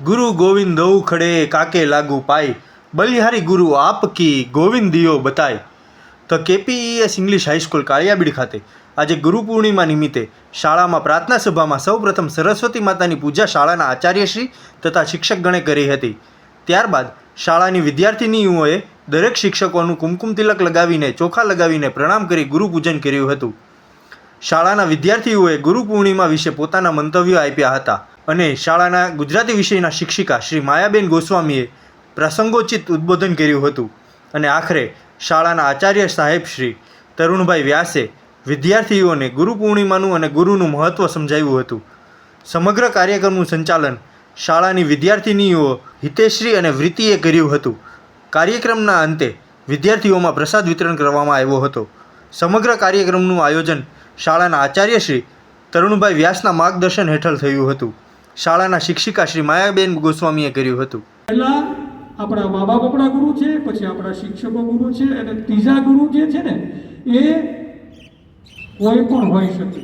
गुरु गोविंद दऊ खड़े काके लागू पाई, बलिहारी गुरु आपकी गोविंद दियो बताय। तो KPES इंग्लिश हाईस्कूल काळियाबीड खाते आज गुरु पूर्णिमा निमित्ते शाला में प्रार्थना सभा में सौ प्रथम सरस्वती माता की पूजा शाला आचार्यश्री तथा शिक्षकगणे करी हती। त्यारबाद शाळानी विद्यार्थिनीओए दरेक शिक्षकों कुमकुम तिलक लगावीने चोखा लगावीने प्रणाम करी गुरु पूजन कर्युं हतुं। शाळाना विद्यार्थीओए गुरु पूर्णिमा विषे पोताना मंतव्यो आप्या हता अने शाळाना गुजराती विषयना शिक्षिका श्री मायाबेन गोस्वामीए प्रसंगोचित उद्बोधन कर्युं हतुं अने आखरे शाळाना आचार्य साहेब श्री तरुणभाई व्यासे विद्यार्थीओने गुरु पूर्णिमानुं अने गुरुनुं महत्व समजाव्युं हतुं। समग्र कार्यक्रमनुं संचालन शाळानी विद्यार्थिनीओ हितेश्री अने वृत्तिए कर्युं हतुं। कार्यक्रमना अंते विद्यार्थीओमां प्रसाद वितरण करवामां आव्यो हतो। समग्र कार्यक्रमनुं आयोजन शाळाना आचार्य श्री तरुणभाई व्यासना मार्गदर्शन हेठळ थयुं हतुं। शाळाना शिक्षिका श्री मायाबेन गोस्वामीए कर्युं हतुं। पहला अपना माँ बाप अपना गुरु है, पछी अपना शिक्षको गुरु है, तीजा गुरु जे छे ने ए कोई पण होई शके।